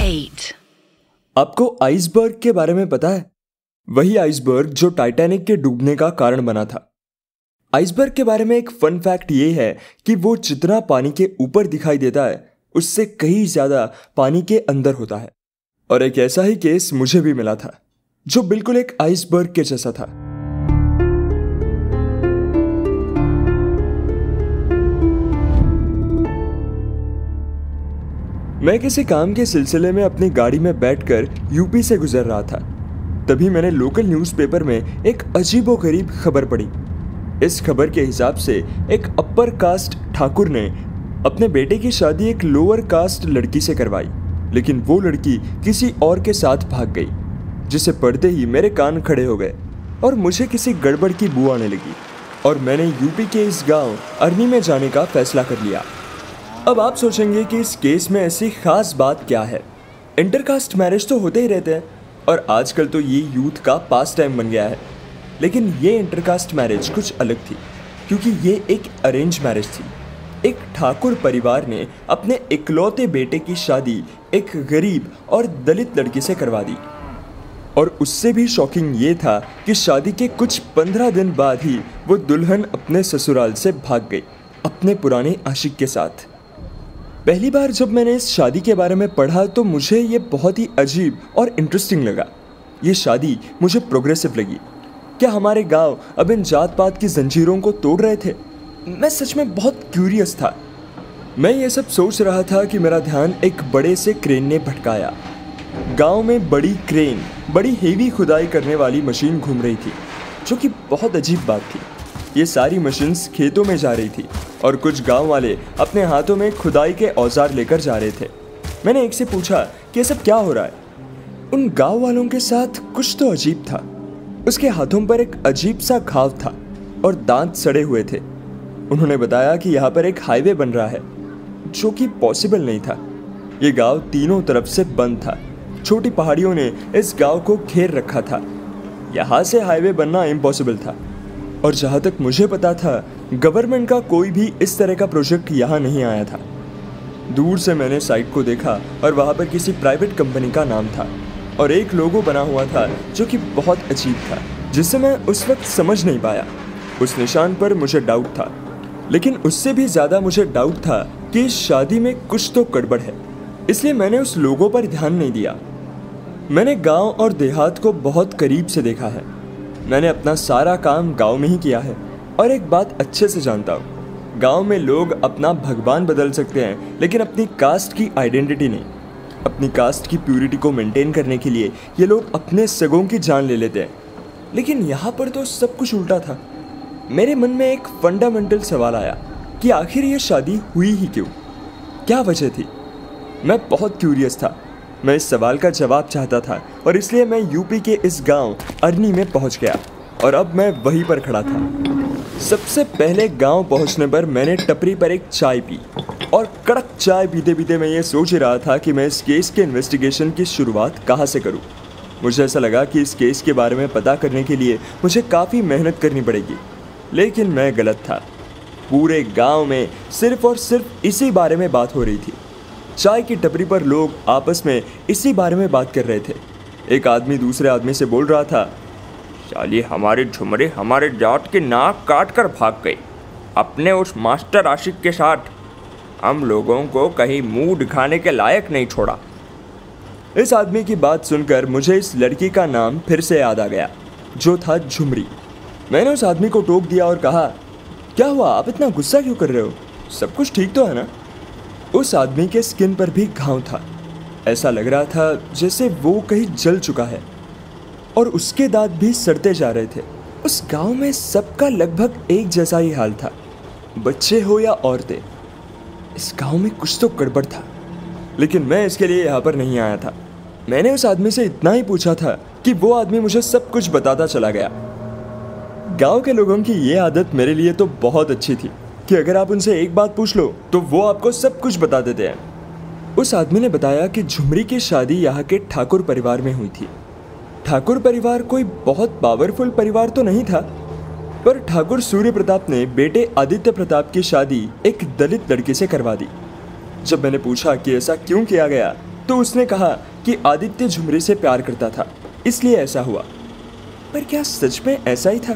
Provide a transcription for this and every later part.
8. आपको आइसबर्ग के बारे में पता है? वही आइसबर्ग जो टाइटैनिक के डूबने का कारण बना था। आइसबर्ग के बारे में एक फन फैक्ट ये है कि वो जितना पानी के ऊपर दिखाई देता है उससे कहीं ज्यादा पानी के अंदर होता है। और एक ऐसा ही केस मुझे भी मिला था जो बिल्कुल एक आइसबर्ग के जैसा था। मैं किसी काम के सिलसिले में अपनी गाड़ी में बैठकर यूपी से गुजर रहा था। तभी मैंने लोकल न्यूज़पेपर में एक अजीबोगरीब खबर पढ़ी। इस खबर के हिसाब से एक अपर कास्ट ठाकुर ने अपने बेटे की शादी एक लोअर कास्ट लड़की से करवाई, लेकिन वो लड़की किसी और के साथ भाग गई, जिसे पढ़ते ही मेरे कान खड़े हो गए और मुझे किसी गड़बड़ की बू आने लगी और मैंने यूपी के इस गांव अरनी में जाने का फैसला कर लिया। अब आप सोचेंगे कि इस केस में ऐसी खास बात क्या है। इंटरकास्ट मैरिज तो होते ही रहते हैं और आजकल तो ये यूथ का पास टाइम बन गया है, लेकिन ये इंटरकास्ट मैरिज कुछ अलग थी क्योंकि ये एक अरेंज मैरिज थी। एक ठाकुर परिवार ने अपने इकलौते बेटे की शादी एक गरीब और दलित लड़की से करवा दी। और उससे भी शॉकिंग ये था कि शादी के कुछ 15 दिन बाद ही वो दुल्हन अपने ससुराल से भाग गई अपने पुराने आशिक के साथ। पहली बार जब मैंने इस शादी के बारे में पढ़ा तो मुझे ये बहुत ही अजीब और इंटरेस्टिंग लगा। ये शादी मुझे प्रोग्रेसिव लगी। क्या हमारे गांव अब इन जात पात की जंजीरों को तोड़ रहे थे? मैं सच में बहुत क्यूरियस था। मैं ये सब सोच रहा था कि मेरा ध्यान एक बड़े से क्रेन ने भटकाया। गांव में बड़ी क्रेन, बड़ी हेवी खुदाई करने वाली मशीन घूम रही थी, जो कि बहुत अजीब बात थी। ये सारी मशीन्स खेतों में जा रही थी और कुछ गांव वाले अपने हाथों में खुदाई के औजार लेकर जा रहे थे। मैंने एक से पूछा कि ये सब क्या हो रहा है। उन गांव वालों के साथ कुछ तो अजीब था। उसके हाथों पर एक अजीब सा घाव था और दांत सड़े हुए थे। उन्होंने बताया कि यहाँ पर एक हाईवे बन रहा है, जो कि पॉसिबल नहीं था। ये गांव तीनों तरफ से बंद था। छोटी पहाड़ियों ने इस गांव को घेर रखा था। यहाँ से हाईवे बनना इम्पॉसिबल था। और जहाँ तक मुझे पता था, गवर्नमेंट का कोई भी इस तरह का प्रोजेक्ट यहाँ नहीं आया था। दूर से मैंने साइट को देखा और वहाँ पर किसी प्राइवेट कंपनी का नाम था और एक लोगो बना हुआ था जो कि बहुत अजीब था, जिसे मैं उस वक्त समझ नहीं पाया। उस निशान पर मुझे डाउट था, लेकिन उससे भी ज़्यादा मुझे डाउट था कि इस शादी में कुछ तो गड़बड़ है, इसलिए मैंने उस लोगो पर ध्यान नहीं दिया। मैंने गाँव और देहात को बहुत करीब से देखा है। मैंने अपना सारा काम गांव में ही किया है और एक बात अच्छे से जानता हूँ, गांव में लोग अपना भगवान बदल सकते हैं, लेकिन अपनी कास्ट की आइडेंटिटी नहीं। अपनी कास्ट की प्यूरिटी को मेंटेन करने के लिए ये लोग अपने सगों की जान ले लेते हैं। लेकिन यहाँ पर तो सब कुछ उल्टा था। मेरे मन में एक फंडामेंटल सवाल आया कि आखिर ये शादी हुई ही क्यों, क्या वजह थी। मैं बहुत क्यूरियस था। मैं इस सवाल का जवाब चाहता था और इसलिए मैं यूपी के इस गांव अरनी में पहुंच गया और अब मैं वहीं पर खड़ा था। सबसे पहले गांव पहुंचने पर मैंने टपरी पर एक चाय पी और कड़क चाय पीते पीते मैं ये सोच रहा था कि मैं इस केस के इन्वेस्टिगेशन की शुरुआत कहाँ से करूँ। मुझे ऐसा लगा कि इस केस के बारे में पता करने के लिए मुझे काफ़ी मेहनत करनी पड़ेगी, लेकिन मैं गलत था। पूरे गाँव में सिर्फ और सिर्फ इसी बारे में बात हो रही थी। चाय की टपरी पर लोग आपस में इसी बारे में बात कर रहे थे। एक आदमी दूसरे आदमी से बोल रहा था, साली हमारे झुमरे हमारे जाट की नाक काट कर भाग गई अपने उस मास्टर आशिक के साथ। हम लोगों को कहीं मुंह दिखाने के लायक नहीं छोड़ा। इस आदमी की बात सुनकर मुझे इस लड़की का नाम फिर से याद आ गया, जो था झुमरी। मैंने उस आदमी को टोक दिया और कहा, क्या हुआ, आप इतना गुस्सा क्यों कर रहे हो? सब कुछ ठीक तो है ना? उस आदमी के स्किन पर भी घाव था। ऐसा लग रहा था जैसे वो कहीं जल चुका है और उसके दांत भी सड़ते जा रहे थे। उस गांव में सबका लगभग एक जैसा ही हाल था, बच्चे हो या औरतें। इस गांव में कुछ तो गड़बड़ था, लेकिन मैं इसके लिए यहाँ पर नहीं आया था। मैंने उस आदमी से इतना ही पूछा था कि वो आदमी मुझे सब कुछ बताता चला गया। गांव के लोगों की ये आदत मेरे लिए तो बहुत अच्छी थी कि अगर आप उनसे एक बात पूछ लो तो वो आपको सब कुछ बता देते हैं। उस आदमी ने बताया कि झुमरी की शादी यहाँ के ठाकुर परिवार में हुई थी। ठाकुर परिवार कोई बहुत पावरफुल परिवार तो नहीं था, पर ठाकुर सूर्य प्रताप ने बेटे आदित्य प्रताप की शादी एक दलित लड़की से करवा दी। जब मैंने पूछा कि ऐसा क्यों किया गया तो उसने कहा कि आदित्य झुमरी से प्यार करता था, इसलिए ऐसा हुआ। पर क्या सच में ऐसा ही था?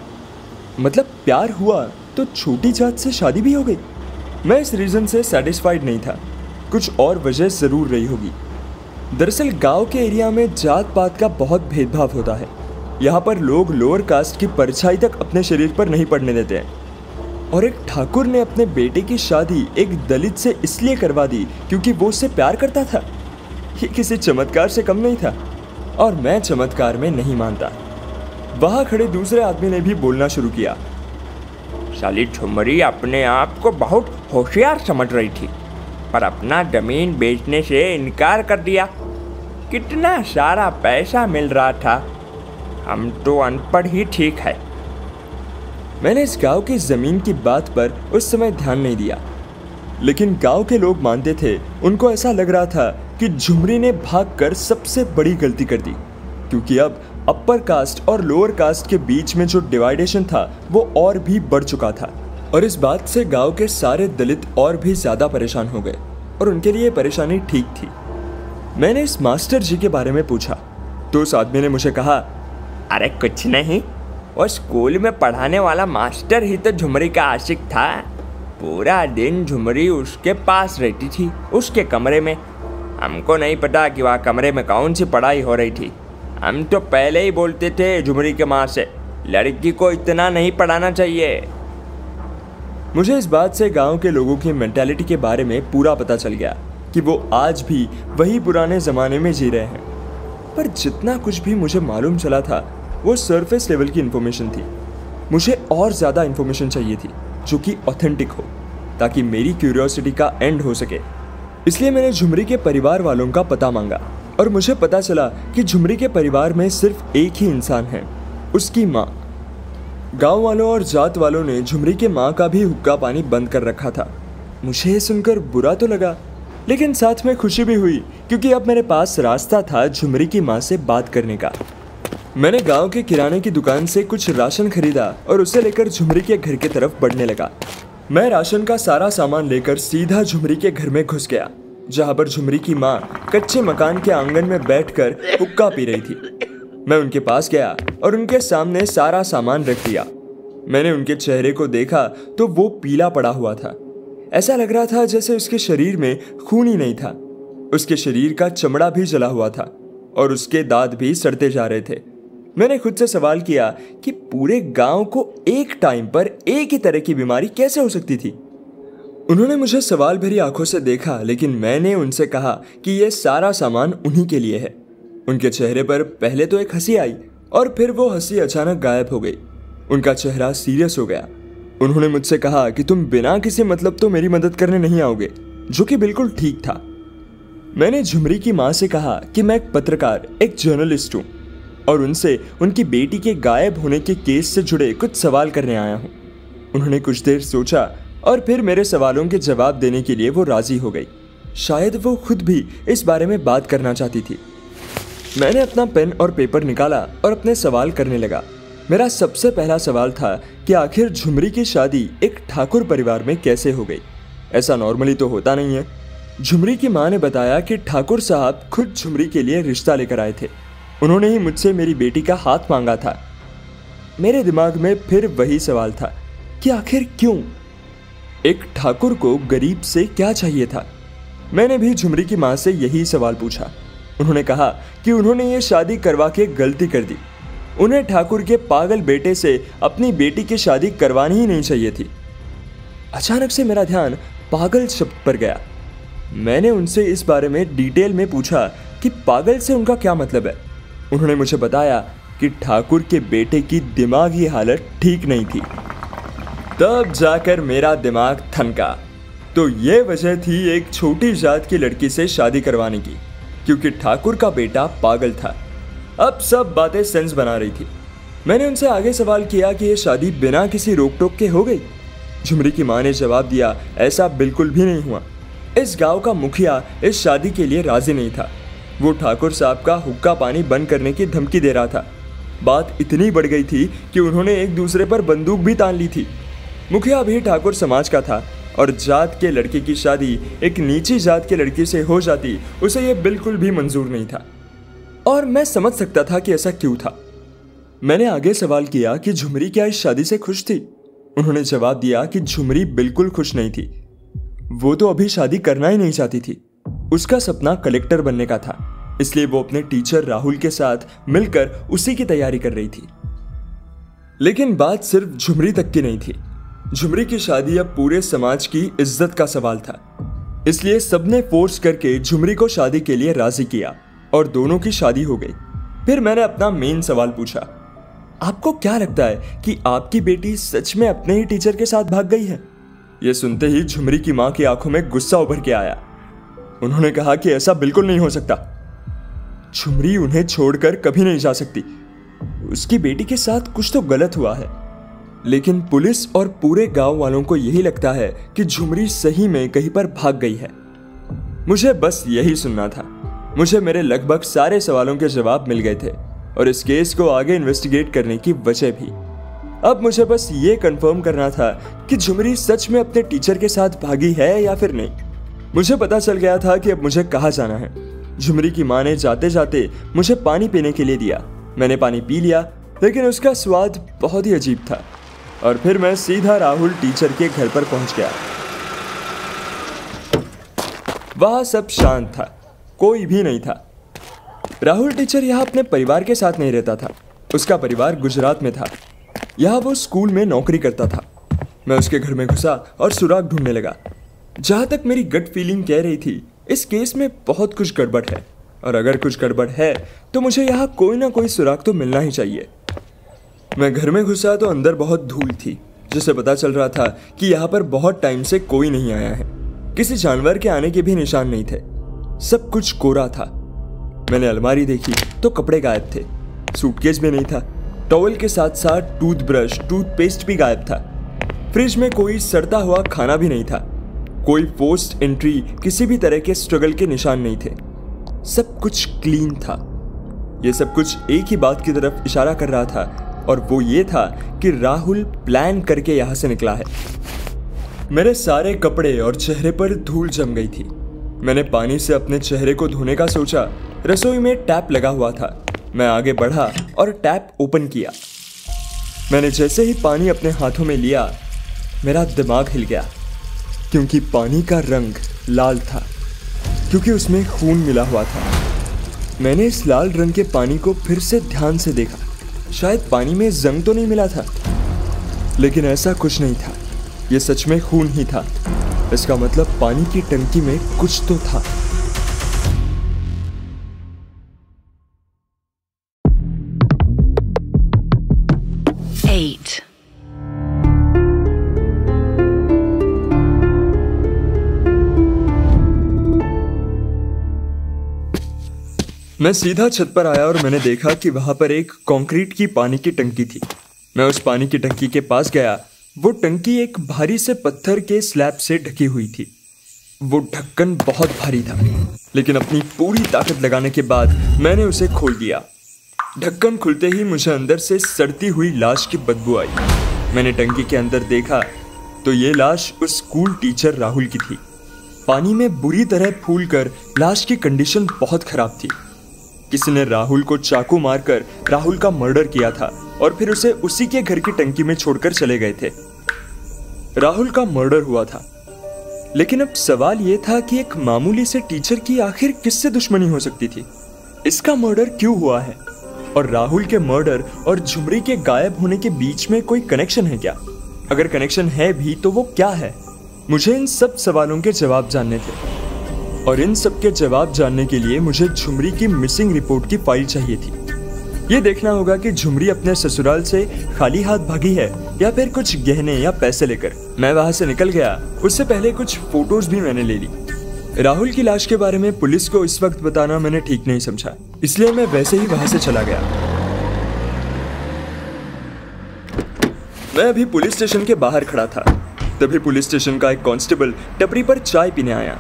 मतलब प्यार हुआ तो छोटी जात से शादी भी हो गई? मैं इस रीज़न से सेटिस्फाइड नहीं था, कुछ और वजह ज़रूर रही होगी। दरअसल गांव के एरिया में जात पात का बहुत भेदभाव होता है। यहाँ पर लोग लोअर कास्ट की परछाई तक अपने शरीर पर नहीं पड़ने देते हैं। और एक ठाकुर ने अपने बेटे की शादी एक दलित से इसलिए करवा दी क्योंकि वो उससे प्यार करता था। ये किसी चमत्कार से कम नहीं था, और मैं चमत्कार में नहीं मानता। वहाँ खड़े दूसरे आदमी ने भी बोलना शुरू किया। साली झुमरी अपने आप को बहुत होशियार समझ रही थी, पर अपना जमीन बेचने से इनकार कर दिया। कितना सारा पैसा मिल रहा था। हम तो अनपढ़ ही ठीक है। मैंने इस गांव की जमीन की बात पर उस समय ध्यान नहीं दिया, लेकिन गांव के लोग मानते थे। उनको ऐसा लग रहा था कि झुमरी ने भागकर सबसे बड़ी गलती कर दी, क्योंकि अब अपर कास्ट और लोअर कास्ट के बीच में जो डिवाइडेशन था वो और भी बढ़ चुका था। और इस बात से गांव के सारे दलित और भी ज्यादा परेशान हो गए, और उनके लिए परेशानी ठीक थी। मैंने इस मास्टर जी के बारे में पूछा तो उस आदमी ने मुझे कहा, अरे कुछ नहीं, वो स्कूल में पढ़ाने वाला मास्टर ही तो झुमरी का आशिक था। पूरा दिन झुमरी उसके पास रहती थी, उसके कमरे में। हमको नहीं पता कि वहाँ कमरे में कौन सी पढ़ाई हो रही थी। हम तो पहले ही बोलते थे झुमरी के माँ से, लड़की को इतना नहीं पढ़ाना चाहिए। मुझे इस बात से गांव के लोगों की मेंटालिटी के बारे में पूरा पता चल गया कि वो आज भी वही पुराने ज़माने में जी रहे हैं। पर जितना कुछ भी मुझे मालूम चला था वो सरफेस लेवल की इन्फॉर्मेशन थी। मुझे और ज़्यादा इन्फॉर्मेशन चाहिए थी जो कि ऑथेंटिक हो, ताकि मेरी क्यूरियोसिटी का एंड हो सके। इसलिए मैंने झुमरी के परिवार वालों का पता मांगा, और मुझे पता चला कि झुमरी के परिवार में सिर्फ एक ही इंसान है, उसकी माँ। गांव वालों और जात वालों ने झुमरी के माँ का भी हुक्का पानी बंद कर रखा था। मुझे ये सुनकर बुरा तो लगा, लेकिन साथ में खुशी भी हुई, क्योंकि अब मेरे पास रास्ता था झुमरी की माँ से बात करने का। मैंने गांव के किराने की दुकान से कुछ राशन खरीदा और उसे लेकर झुमरी के घर की तरफ बढ़ने लगा। मैं राशन का सारा सामान लेकर सीधा झुमरी के घर में घुस गया, जहाँ पर झुमरी की माँ कच्चे मकान के आंगन में बैठकर हुक्का पी रही थी। मैं उनके पास गया और उनके सामने सारा सामान रख दिया। मैंने उनके चेहरे को देखा तो वो पीला पड़ा हुआ था। ऐसा लग रहा था जैसे उसके शरीर में खून ही नहीं था। उसके शरीर का चमड़ा भी जला हुआ था और उसके दांत भी सड़ते जा रहे थे। मैंने खुद से सवाल किया कि पूरे गांव को एक टाइम पर एक ही तरह की बीमारी कैसे हो सकती थी। उन्होंने मुझे सवाल भरी आंखों से देखा, लेकिन मैंने उनसे कहा कि यह सारा सामान उन्हीं के लिए है। उनके चेहरे पर पहले तो एक हंसी आई और फिर वो हंसी अचानक गायब हो गई। उनका चेहरा सीरियस हो गया। उन्होंने मुझसे कहा कि तुम बिना किसी मतलब तो मेरी मदद करने नहीं आओगे, जो कि बिल्कुल ठीक था। मैंने झुमरी की माँ से कहा कि मैं एक पत्रकार, एक जर्नलिस्ट हूँ और उनसे उनकी बेटी के गायब होने के केस से जुड़े कुछ सवाल करने आया हूँ। उन्होंने कुछ देर सोचा और फिर मेरे सवालों के जवाब देने के लिए वो राजी हो गई। शायद वो खुद भी इस बारे में बात करना चाहती थी। मैंने अपना पेन और पेपर निकाला और अपने सवाल करने लगा। मेरा सबसे पहला सवाल था कि आखिर झुमरी की शादी एक ठाकुर परिवार में कैसे हो गई। ऐसा नॉर्मली तो होता नहीं है। झुमरी की माँ ने बताया कि ठाकुर साहब खुद झुमरी के लिए रिश्ता लेकर आए थे। उन्होंने ही मुझसे मेरी बेटी का हाथ मांगा था। मेरे दिमाग में फिर वही सवाल था कि आखिर क्यों? एक ठाकुर को गरीब से क्या चाहिए था? मैंने भी झुमरी की माँ से यही सवाल पूछा। उन्होंने कहा कि उन्होंने ये शादी करवा के गलती कर दी। उन्हें ठाकुर के पागल बेटे से अपनी बेटी की शादी करवानी ही नहीं चाहिए थी। अचानक से मेरा ध्यान पागल शब्द पर गया। मैंने उनसे इस बारे में डिटेल में पूछा कि पागल से उनका क्या मतलब है। उन्होंने मुझे बताया कि ठाकुर के बेटे की दिमागी हालत ठीक नहीं थी। तब जाकर मेरा दिमाग थनका। तो ये वजह थी एक छोटी जात की लड़की से शादी करवाने की, क्योंकि ठाकुर का बेटा पागल था। अब सब बातें सेंस बना रही थी। मैंने उनसे आगे सवाल किया कि ये शादी बिना किसी रोक टोक के हो गई। झुमरी की माँ ने जवाब दिया, ऐसा बिल्कुल भी नहीं हुआ। इस गांव का मुखिया इस शादी के लिए राजी नहीं था। वो ठाकुर साहब का हुक्का पानी बंद करने की धमकी दे रहा था। बात इतनी बढ़ गई थी कि उन्होंने एक दूसरे पर बंदूक भी तान ली थी। मुखिया भी ठाकुर समाज का था, और जात के लड़के की शादी एक नीची जात के लड़की से हो जाती उसे यह बिल्कुल भी मंजूर नहीं था। और मैं समझ सकता था कि ऐसा क्यों था। मैंने आगे सवाल किया कि झुमरी क्या इस शादी से खुश थी। उन्होंने जवाब दिया कि झुमरी बिल्कुल खुश नहीं थी। वो तो अभी शादी करना ही नहीं चाहती थी। उसका सपना कलेक्टर बनने का था, इसलिए वो अपने टीचर राहुल के साथ मिलकर उसी की तैयारी कर रही थी। लेकिन बात सिर्फ झुमरी तक की नहीं थी। झुमरी की शादी अब पूरे समाज की इज्जत का सवाल था, इसलिए सबने फोर्स करके झुमरी को शादी के लिए राजी किया और दोनों की शादी हो गई। फिर मैंने अपना मेन सवाल पूछा, आपको क्या लगता है कि आपकी बेटी सच में अपने ही टीचर के साथ भाग गई है? यह सुनते ही झुमरी की मां की आंखों में गुस्सा उभर के आया। उन्होंने कहा कि ऐसा बिल्कुल नहीं हो सकता। झुमरी उन्हें छोड़कर कभी नहीं जा सकती। उसकी बेटी के साथ कुछ तो गलत हुआ है। लेकिन पुलिस और पूरे गांव वालों को यही लगता है कि झुमरी सही में कहीं पर भाग गई है। मुझे बस यही सुनना था। मुझे मेरे लगभग सारे सवालों के जवाब मिल गए थे और इस केस को आगे इन्वेस्टिगेट करने की वजह भी। अब मुझे बस ये कंफर्म करना था कि झुमरी सच में अपने टीचर के साथ भागी है या फिर नहीं। मुझे पता चल गया था कि अब मुझे कहाँ जाना है। झुमरी की माँ ने जाते जाते मुझे पानी पीने के लिए दिया। मैंने पानी पी लिया, लेकिन उसका स्वाद बहुत ही अजीब था। और फिर मैं सीधा राहुल टीचर के घर पर पहुंच गया। वहां सब शांत था, कोई भी नहीं था। राहुल टीचर यहाँ अपने परिवार के साथ नहीं रहता था। उसका परिवार गुजरात में था। यहाँ वो स्कूल में नौकरी करता था। मैं उसके घर में घुसा और सुराग ढूंढने लगा। जहां तक मेरी गट फीलिंग कह रही थी, इस केस में बहुत कुछ गड़बड़ है, और अगर कुछ गड़बड़ है तो मुझे यहाँ कोई ना कोई सुराग तो मिलना ही चाहिए। मैं घर में घुसा तो अंदर बहुत धूल थी, जिससे पता चल रहा था कि यहाँ पर बहुत टाइम से कोई नहीं आया है। किसी जानवर के आने के भी निशान नहीं थे। सब कुछ कोरा था। मैंने अलमारी देखी तो कपड़े गायब थे, सूटकेस भी नहीं था। टॉवल के साथ साथ टूथब्रश, टूथपेस्ट भी गायब था। फ्रिज में कोई सड़ता हुआ खाना भी नहीं था। कोई फोर्स्ड एंट्री, किसी भी तरह के स्ट्रगल के निशान नहीं थे। सब कुछ क्लीन था। ये सब कुछ एक ही बात की तरफ इशारा कर रहा था, और वो ये था कि राहुल प्लान करके यहाँ से निकला है। मेरे सारे कपड़े और चेहरे पर धूल जम गई थी। मैंने पानी से अपने चेहरे को धोने का सोचा। रसोई में टैप लगा हुआ था। मैं आगे बढ़ा और टैप ओपन किया। मैंने जैसे ही पानी अपने हाथों में लिया, मेरा दिमाग हिल गया, क्योंकि पानी का रंग लाल था, क्योंकि उसमें खून मिला हुआ था। मैंने इस लाल रंग के पानी को फिर से ध्यान से देखा। शायद पानी में जंग तो नहीं मिला था, लेकिन ऐसा कुछ नहीं था। यह सच में खून ही था। इसका मतलब पानी की टंकी में कुछ तो था। मैं सीधा छत पर आया और मैंने देखा कि वहां पर एक कंक्रीट की पानी की टंकी थी। मैं उस पानी की टंकी के पास गया। वो टंकी एक भारी से पत्थर के स्लैब से ढकी हुई थी। वो ढक्कन बहुत भारी था, लेकिन अपनी पूरी ताकत लगाने के बाद मैंने उसे खोल दिया। ढक्कन खुलते ही मुझे अंदर से सड़ती हुई लाश की बदबू आई। मैंने टंकी के अंदर देखा तो ये लाश उस स्कूल टीचर राहुल की थी। पानी में बुरी तरह फूलकर लाश की कंडीशन बहुत खराब थी। किसी ने राहुल को चाकू मारकर राहुल का मर्डर किया था और फिर उसे उसी के घर की टंकी में छोड़कर चले गए थे। राहुल का मर्डर हुआ था, लेकिन अब सवाल यह था कि एक मामूली से टीचर की आखिर किससे दुश्मनी हो सकती थी? इसका मर्डर क्यों हुआ है? और राहुल के मर्डर और झुमरी के गायब होने के बीच में कोई कनेक्शन है क्या? अगर कनेक्शन है भी तो वो क्या है? मुझे इन सब सवालों के जवाब जानने थे, और इन सब के जवाब जानने के लिए मुझे झुमरी की मिसिंग रिपोर्ट की फाइल चाहिए थी। ये देखना होगा कि झुमरी अपने ससुराल से खाली हाथ भागी है या फिर कुछ गहने या पैसे लेकर। मैं वहां से निकल गया। उससे पहले कुछ फोटोज भी मैंने ले ली। राहुल की लाश के बारे में पुलिस को इस वक्त बताना मैंने ठीक नहीं समझा, इसलिए मैं वैसे ही वहां से चला गया। मैं अभी पुलिस स्टेशन के बाहर खड़ा था, तभी पुलिस स्टेशन का एक कांस्टेबल टपरी पर चाय पीने आया।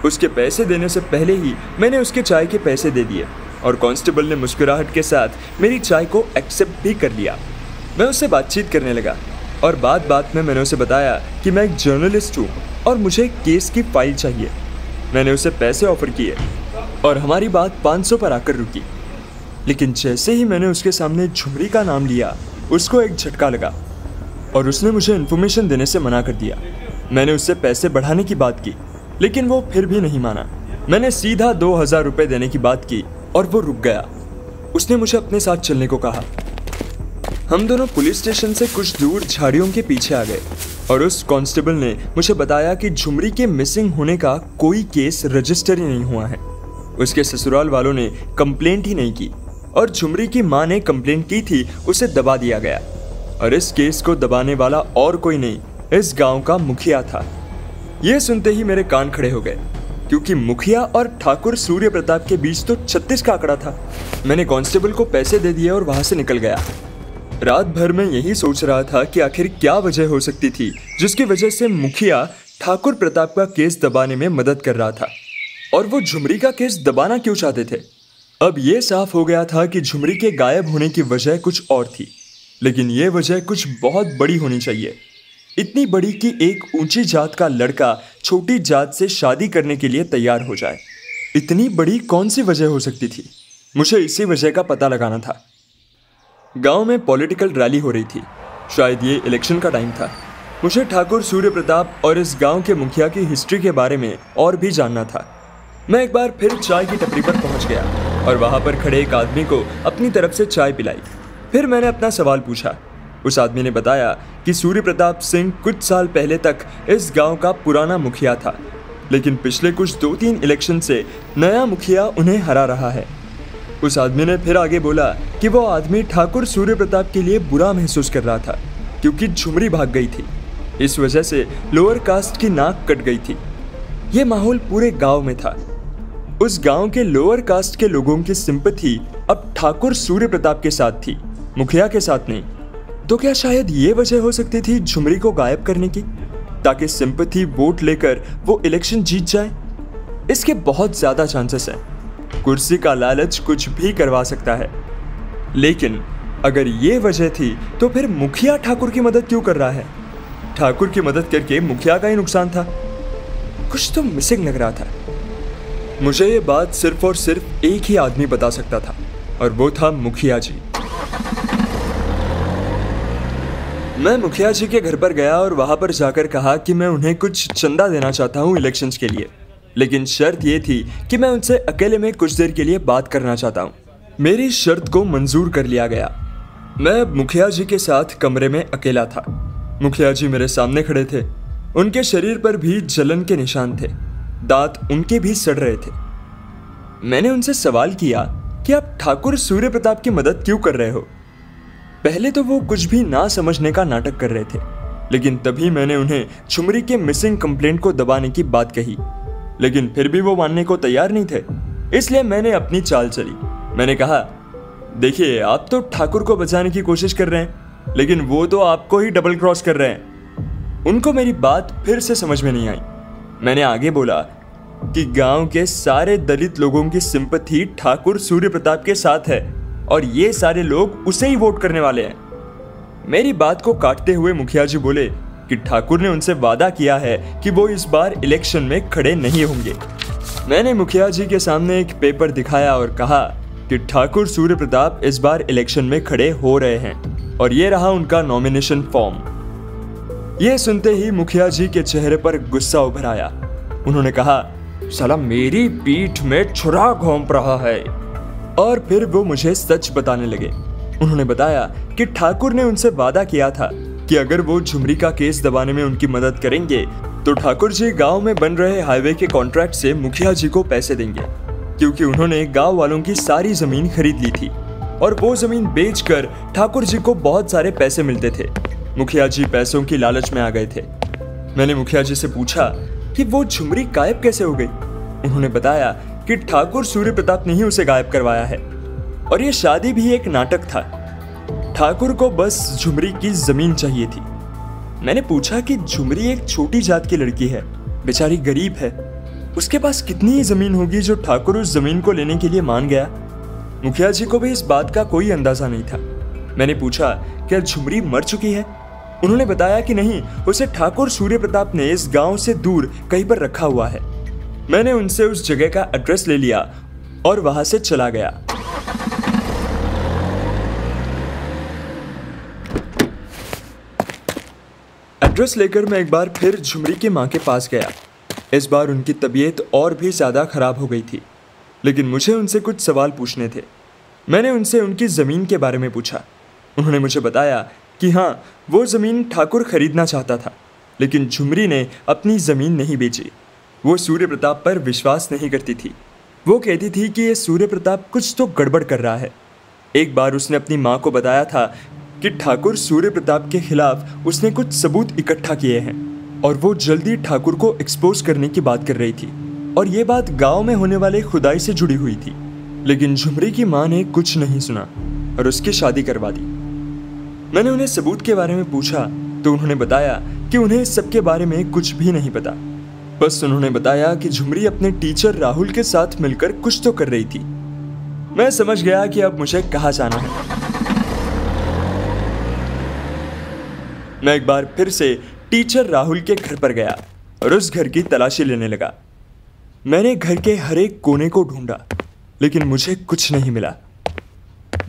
उसके पैसे देने से पहले ही मैंने उसके चाय के पैसे दे दिए और कांस्टेबल ने मुस्कुराहट के साथ मेरी चाय को एक्सेप्ट भी कर लिया। मैं उससे बातचीत करने लगा। और बात बात में मैंने उसे बताया कि मैं एक जर्नलिस्ट हूँ और मुझे एक केस की फाइल चाहिए। मैंने उसे पैसे ऑफर किए और हमारी बात 500 पर आकर रुकी। लेकिन जैसे ही मैंने उसके सामने झुमरी का नाम लिया, उसको एक झटका लगा और उसने मुझे इन्फॉर्मेशन देने से मना कर दिया। मैंने उससे पैसे बढ़ाने की बात की, लेकिन वो फिर भी नहीं माना। मैंने सीधा 2000 रुपये देने की बात की और वो रुक गया। उसने मुझे अपने साथ चलने को कहा। हम दोनों पुलिस स्टेशन से कुछ दूर झाड़ियों के पीछे आ गए और उस कांस्टेबल ने मुझे बताया कि झुमरी के मिसिंग होने का कोई केस रजिस्टर ही नहीं हुआ है। उसके ससुराल वालों ने कंप्लेंट ही नहीं की और झुमरी की मां ने कंप्लेंट की थी, उसे दबा दिया गया। और इस केस को दबाने वाला और कोई नहीं, इस गांव का मुखिया था। यह सुनते ही मेरे कान खड़े हो गए, क्योंकि मुखिया और ठाकुर सूर्य प्रताप के बीच तो 36 का आंकड़ा था। मैंने कांस्टेबल को पैसे दे दिए और वहां से निकल गया। रात भर मैं यही सोच रहा था कि आखिर क्या वजह हो सकती थी जिसकी वजह से मुखिया ठाकुर प्रताप का केस दबाने में मदद कर रहा था, और वो झुमरी का केस दबाना क्यों चाहते थे। अब यह साफ हो गया था कि झुमरी के गायब होने की वजह कुछ और थी, लेकिन यह वजह कुछ बहुत बड़ी होनी चाहिए। इतनी बड़ी कि एक ऊंची जात का लड़का छोटी जात से शादी करने के लिए तैयार हो जाए। इतनी बड़ी कौन सी वजह हो सकती थी? मुझे इसी वजह का पता लगाना था। गांव में पॉलिटिकल रैली हो रही थी, शायद ये इलेक्शन का टाइम था। मुझे ठाकुर सूर्य प्रताप और इस गांव के मुखिया की हिस्ट्री के बारे में और भी जानना था। मैं एक बार फिर चाय की टपरी पर पहुंच गया और वहां पर खड़े एक आदमी को अपनी तरफ से चाय पिलाई। फिर मैंने अपना सवाल पूछा। उस आदमी ने बताया कि सूर्य प्रताप सिंह कुछ साल पहले तक इस गांव का पुराना मुखिया था, लेकिन पिछले कुछ 2-3 इलेक्शन से नया मुखिया उन्हें हरा रहा है। उस आदमी ने फिर आगे बोला कि वो आदमी ठाकुर सूर्य प्रताप के लिए बुरा महसूस कर रहा था, क्योंकि झुमरी भाग गई थी। इस वजह से लोअर कास्ट की नाक कट गई थी। ये माहौल पूरे गांव में था। उस गांव के लोअर कास्ट के लोगों की सिंपैथी अब ठाकुर सूर्य प्रताप के साथ थी, मुखिया के साथ नहीं। तो क्या शायद ये वजह हो सकती थी झुमरी को गायब करने की, ताकि सिंपैथी वोट लेकर वो इलेक्शन जीत जाए? इसके बहुत ज्यादा चांसेस हैं। कुर्सी का लालच कुछ भी करवा सकता है। लेकिन अगर ये वजह थी तो फिर मुखिया ठाकुर की मदद क्यों कर रहा है? ठाकुर की मदद करके मुखिया का ही नुकसान था। कुछ तो मिसिंग लग रहा था। मुझे ये बात सिर्फ और सिर्फ एक ही आदमी बता सकता था, और वो था मुखिया जी। मैं मुखिया जी के घर पर गया और वहां पर जाकर कहा कि मैं उन्हें कुछ चंदा देना चाहता हूं इलेक्शंस के लिए, लेकिन शर्त ये थी कि मैं उनसे अकेले में कुछ देर के लिए बात करना चाहता हूं। मेरी शर्त को मंजूर कर लिया गया। मैं मुखिया जी के साथ कमरे में अकेला था। मुखिया जी मेरे सामने खड़े थे। उनके शरीर पर भी जलन के निशान थे, दांत उनके भी सड़ रहे थे। मैंने उनसे सवाल किया कि आप ठाकुर सूर्य प्रताप की मदद क्यों कर रहे हो? पहले तो वो कुछ भी ना समझने का नाटक कर रहे थे, लेकिन तभी मैंने उन्हें झुमरी के मिसिंग कंप्लेंट को दबाने की बात कही, लेकिन फिर भी वो मानने को तैयार नहीं थे। इसलिए मैंने अपनी चाल चली। मैंने कहा, देखिए, आप तो ठाकुर को बचाने की कोशिश कर रहे हैं, लेकिन वो तो आपको ही डबल क्रॉस कर रहे हैं। उनको मेरी बात फिर से समझ में नहीं आई। मैंने आगे बोला कि गांव के सारे दलित लोगों की सिंपैथी ठाकुर सूर्य प्रताप के साथ है और ये सारे लोग उसे ही वोट करने वाले हैं। मेरी बात को काटते हुए मुखिया जी बोले कि ठाकुर ने उनसे वादा किया है कि वो इस बार इलेक्शन में खड़े नहीं होंगे। मैंने मुखिया जी के सामने एक पेपर दिखाया और कहा कि ठाकुर सूर्य प्रताप इस बार इलेक्शन में खड़े हो रहे हैं, और ये रहा उनका नॉमिनेशन फॉर्म। ये सुनते ही मुखिया जी के चेहरे पर गुस्सा उभर आया। उन्होंने कहा, साला मेरी पीठ में छुरा घोंप रहा है। और फिर वो मुझे सच बताने लगे। उन्होंने बताया कि ठाकुर ने उनसे वादा किया था कि अगर वो झुमरी का केस दबाने में उनकी मदद करेंगे तो ठाकुर जी गांव में बन रहे हाईवे के कॉन्ट्रैक्ट से मुखिया जी को पैसे देंगे, क्योंकि उन्होंने गांव वालों की सारी जमीन खरीद ली थी और वो जमीन बेचकर ठाकुर जी को बहुत सारे पैसे मिलते थे। मुखिया जी पैसों की लालच में आ गए थे। मैंने मुखिया जी से पूछा कि वो झुमरी गायब कैसे हो गई। उन्होंने बताया कि ठाकुर सूर्य प्रताप ने ही उसे गायब करवाया है, और ये शादी भी एक नाटक था। ठाकुर को बस झुमरी की जमीन चाहिए थी। मैंने पूछा कि झुमरी एक छोटी जात की लड़की है, बेचारी गरीब है, उसके पास कितनी ही जमीन होगी जो ठाकुर उस जमीन को लेने के लिए मान गया। मुखिया जी को भी इस बात का कोई अंदाजा नहीं था। मैंने पूछा, क्या झुमरी मर चुकी है? उन्होंने बताया कि नहीं, उसे ठाकुर सूर्य प्रताप ने इस गांव से दूर कहीं पर रखा हुआ है। मैंने उनसे उस जगह का एड्रेस ले लिया और वहां से चला गया। एड्रेस लेकर मैं एक बार फिर झुमरी की माँ के पास गया। इस बार उनकी तबीयत और भी ज़्यादा खराब हो गई थी, लेकिन मुझे उनसे कुछ सवाल पूछने थे। मैंने उनसे उनकी ज़मीन के बारे में पूछा। उन्होंने मुझे बताया कि हाँ, वो ज़मीन ठाकुर खरीदना चाहता था, लेकिन झुमरी ने अपनी ज़मीन नहीं बेची। वो सूर्य प्रताप पर विश्वास नहीं करती थी। वो कहती थी कि ये सूर्य प्रताप कुछ तो गड़बड़ कर रहा है। एक बार उसने अपनी माँ को बताया था कि ठाकुर सूर्य प्रताप के खिलाफ उसने कुछ सबूत इकट्ठा किए हैं और वो जल्दी ठाकुर को एक्सपोज करने की बात कर रही थी, और ये बात गांव में होने वाले खुदाई से जुड़ी हुई थी। लेकिन झुमरी की माँ ने कुछ नहीं सुना और उसकी शादी करवा दी। मैंने उन्हें सबूत के बारे में पूछा तो उन्होंने बताया कि उन्हें इस सब के बारे में कुछ भी नहीं पता। बस उन्होंने बताया कि झुमरी अपने टीचर राहुल के साथ मिलकर कुछ तो कर रही थी। मैं समझ गया कि अब मुझे कहाँ जाना है। मैं एक बार फिर से टीचर राहुल के घर पर गया और उस घर की तलाशी लेने लगा। मैंने घर के हर एक कोने को ढूंढा, लेकिन मुझे कुछ नहीं मिला।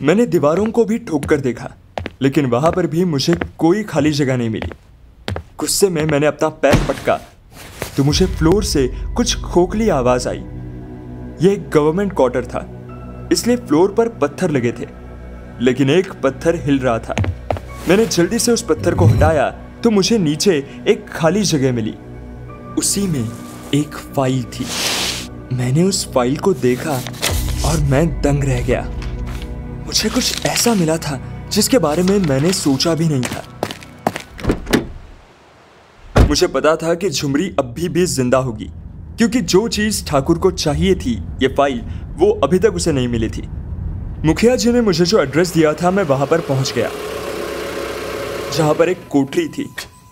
मैंने दीवारों को भी ठोक कर देखा, लेकिन वहां पर भी मुझे कोई खाली जगह नहीं मिली। गुस्से में मैंने अपना पैर पटका तो मुझे फ्लोर से कुछ खोखली आवाज आई। यह एक गवर्नमेंट क्वार्टर था, इसलिए फ्लोर पर पत्थर लगे थे, लेकिन एक पत्थर हिल रहा था। मैंने जल्दी से उस पत्थर को हटाया तो मुझे नीचे एक खाली जगह मिली। उसी में एक फाइल थी। मैंने उस फाइल को देखा और मैं दंग रह गया। मुझे कुछ ऐसा मिला था जिसके बारे में मैंने सोचा भी नहीं था। मुझे पता था कि झुमरी अभी भी जिंदा होगी, क्योंकि जो चीज ठाकुर को चाहिए थी, ये फाइल, वो अभी तक उसे नहीं मिली थी। मुखिया जी ने मुझे जो एड्रेस दिया था, मैं वहां पर पहुंच गया, जहां पर एक कोठरी थी।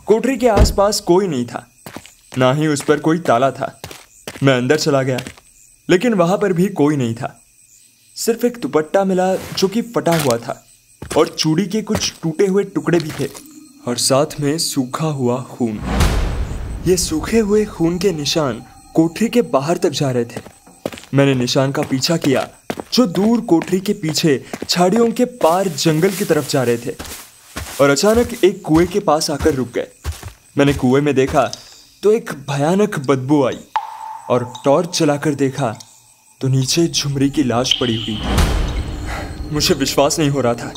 कोठरी के आसपास कोई नहीं था, ना ही उस पर कोई ताला था। मैं अंदर चला गया, लेकिन वहां पर भी कोई नहीं था। सिर्फ एक दुपट्टा मिला जो कि फटा हुआ था, और चूड़ी के कुछ टूटे हुए टुकड़े भी थे, और साथ में सूखा हुआ खून। ये सूखे हुए खून के निशान कोठरी के बाहर तक जा रहे थे। मैंने निशान का पीछा किया, जो दूर कोठरी के पीछे झाड़ियों के पार जंगल की तरफ जा रहे थे, और अचानक एक कुएं के पास आकर रुक गए। मैंने कुएं में देखा तो एक भयानक बदबू आई, और टॉर्च जलाकर देखा तो नीचे झुमरी की लाश पड़ी हुई थी। मुझे विश्वास नहीं हो रहा था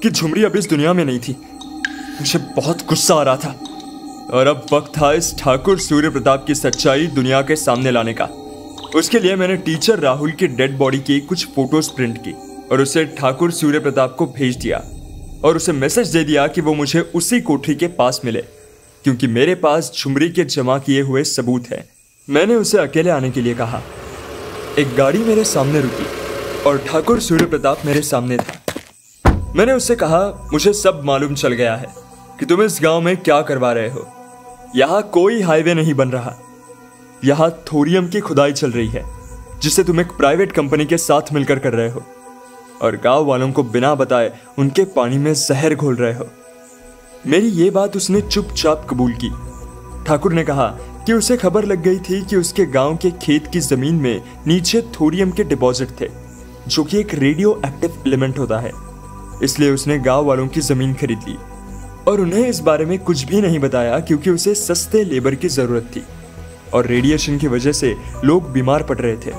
कि झुमरी अब इस दुनिया में नहीं थी। मुझे बहुत गुस्सा आ रहा था, और अब वक्त था इस ठाकुर सूर्य प्रताप की सच्चाई दुनिया के सामने लाने का। उसके लिए मैंने टीचर राहुल की डेड बॉडी की कुछ फोटोज प्रिंट की और उसे ठाकुर सूर्य प्रताप को भेज दिया, और उसे मैसेज दे दिया कि वो मुझे उसी कोठरी के पास मिले, क्योंकि मेरे पास झुमरी के जमा किए हुए सबूत हैं। मैंने उसे अकेले आने के लिए कहा। एक गाड़ी मेरे सामने रुकी और ठाकुर सूर्य प्रताप मेरे सामने था। मैंने उससे कहा, मुझे सब मालूम चल गया है कि तुम इस गांव में क्या करवा रहे हो। यहाँ कोई हाईवे नहीं बन रहा। यहाँ थोरियम की खुदाई चल रही है, जिसे तुम एक प्राइवेट कंपनी के साथ मिलकर कर रहे हो, और गांव वालों को बिना बताए उनके पानी में जहर घोल रहे हो। मेरी ये बात उसने चुपचाप कबूल की। ठाकुर ने कहा कि उसे खबर लग गई थी कि उसके गांव के खेत की जमीन में नीचे थोरियम के डिपॉजिट थे, जो कि एक रेडियो एक्टिव एलिमेंट होता है। इसलिए उसने गांव वालों की जमीन खरीद ली, और उन्हें इस बारे में कुछ भी नहीं बताया, क्योंकि उसे सस्ते लेबर की जरूरत थी, और रेडिएशन की वजह से लोग बीमार पड़ रहे थे।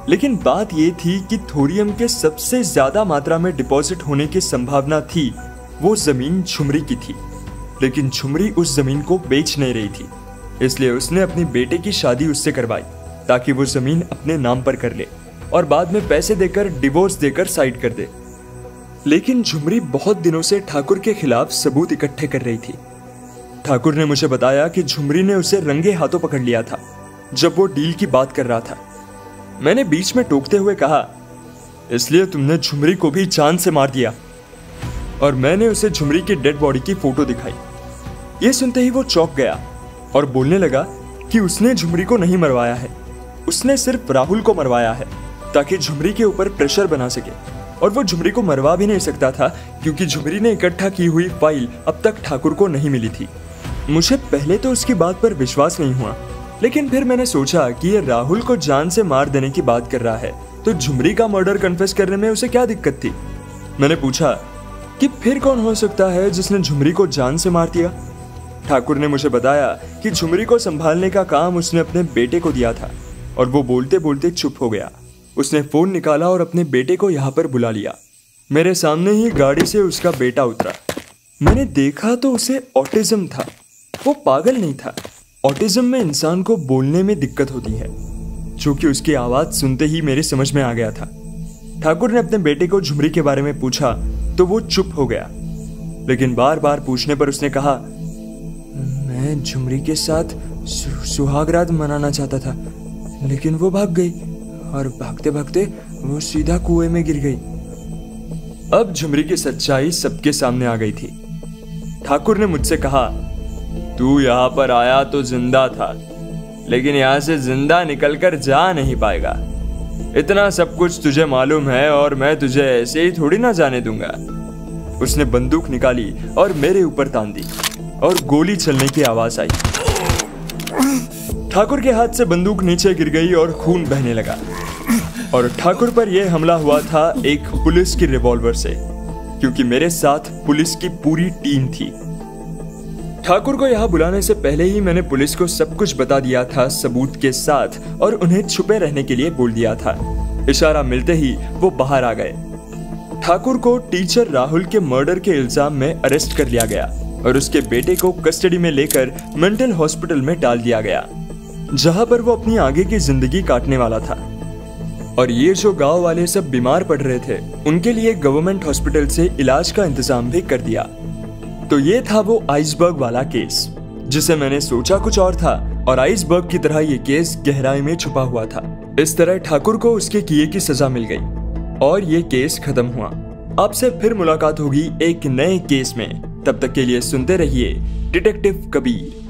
लेकिन बात यह थी कि थोरियम के सबसे ज्यादा मात्रा में डिपॉजिट होने की संभावना थी। वो जमीन झुमरी की थी, लेकिन झुमरी उस जमीन को बेच नहीं रही थी, इसलिए उसने अपनी बेटे की शादी उससे करवाई, ताकि वो जमीन अपने नाम पर कर ले और बाद में पैसे देकर डिवोर्स देकर साइड कर दे। लेकिन झुमरी बहुत दिनों से ठाकुर के खिलाफ सबूत इकट्ठे कर रही थी। ठाकुर ने मुझे बताया कि झुमरी ने उसे रंगे हाथों पकड़ लिया था जब वो डील की बात कर रहा था। मैंने बीच में टोकते हुए कहा, इसलिए तुमने झुमरी को भी जान से मार दिया। और मैंने उसे झुमरी की डेड बॉडी की फोटो दिखाई। यह सुनते ही वो चौंक गया और बोलने लगा कि उसने झुमरी को नहीं मरवाया है, उसने सिर्फ राहुल को मरवाया है, ताकि झुमरी के ऊपर प्रेशर बना सके। और वो झुमरी को मरवा भी नहीं सकता था क्योंकि झुमरी ने इकट्ठा की हुई फाइल अब तक ठाकुर को नहीं मिली थी। मुझे पहले तो उसकी बात पर विश्वास नहीं हुआ, लेकिन फिर मैंने सोचा कि ये राहुल को जान से मार देने की बात कर रहा है तो झुमरी का मर्डर कन्फेस करने में उसे क्या दिक्कत थी। मैंने पूछा कि फिर कौन हो सकता है जिसने झुमरी को जान से मार दिया। ठाकुर ने मुझे बताया कि झुमरी को संभालने का काम उसने अपने बेटे को दिया था और वो बोलते बोलते चुप हो गया। उसने फोन निकाला और अपने बेटे को यहाँ पर बुला लिया। मेरे सामने ही गाड़ी से उसका बेटा उतरा। मैंने देखा तो उसे ऑटिज्म था। वो पागल नहीं था। ऑटिज्म में इंसान को बोलने में दिक्कत होती है, जो कि उसकी आवाज सुनते ही मेरे समझ में आ गया था। ठाकुर ने अपने बेटे को झुमरी के बारे में पूछा तो वो चुप हो गया, लेकिन बार बार पूछने पर उसने कहा, मैं झुमरी के साथ सुहागरात मनाना चाहता था, लेकिन वो भाग गई और भागते भागते वो सीधा कुएं में गिर गई। अब झुमरी की सच्चाई सबके सामने आ गई थी। ठाकुर ने मुझसे कहा, तू यहाँ पर आया तो जिंदा था, लेकिन यहाँ से जिंदा निकलकर जा नहीं पाएगा। इतना सब कुछ तुझे मालूम है और मैं तुझे ऐसे ही थोड़ी ना जाने दूंगा। उसने बंदूक निकाली और मेरे ऊपर तान दी और गोली चलने की आवाज आई। ठाकुर के हाथ से बंदूक नीचे गिर गई और खून बहने लगा और ठाकुर पर यह हमला हुआ था एक पुलिस की रिवॉल्वर से, क्योंकि मेरे साथ पुलिस की पूरी टीम थी। ठाकुर को यहाँ बुलाने से पहले ही मैंने पुलिस को सब कुछ बता दिया था सबूत के साथ और उन्हें छुपे रहने के लिए बोल दिया था। इशारा मिलते ही वो बाहर आ गए। ठाकुर को टीचर राहुल के मर्डर के इल्जाम में अरेस्ट कर लिया गया और उसके बेटे को कस्टडी में लेकर मेंटल हॉस्पिटल में डाल दिया गया, जहां पर वो अपनी आगे की जिंदगी काटने वाला था। और ये जो गांव वाले सब बीमार पड़ रहे थे, उनके लिए गवर्नमेंट हॉस्पिटल से इलाज का इंतजाम भी कर दिया। तो ये था वो आइसबर्ग वाला केस, जिसे मैंने सोचा कुछ और था और आइसबर्ग की तरह ये केस गहराई में छुपा हुआ था। इस तरह ठाकुर को उसके किए की सजा मिल गई और ये केस खत्म हुआ। आपसे फिर मुलाकात होगी एक नए केस में। तब तक के लिए सुनते रहिए डिटेक्टिव कबीर।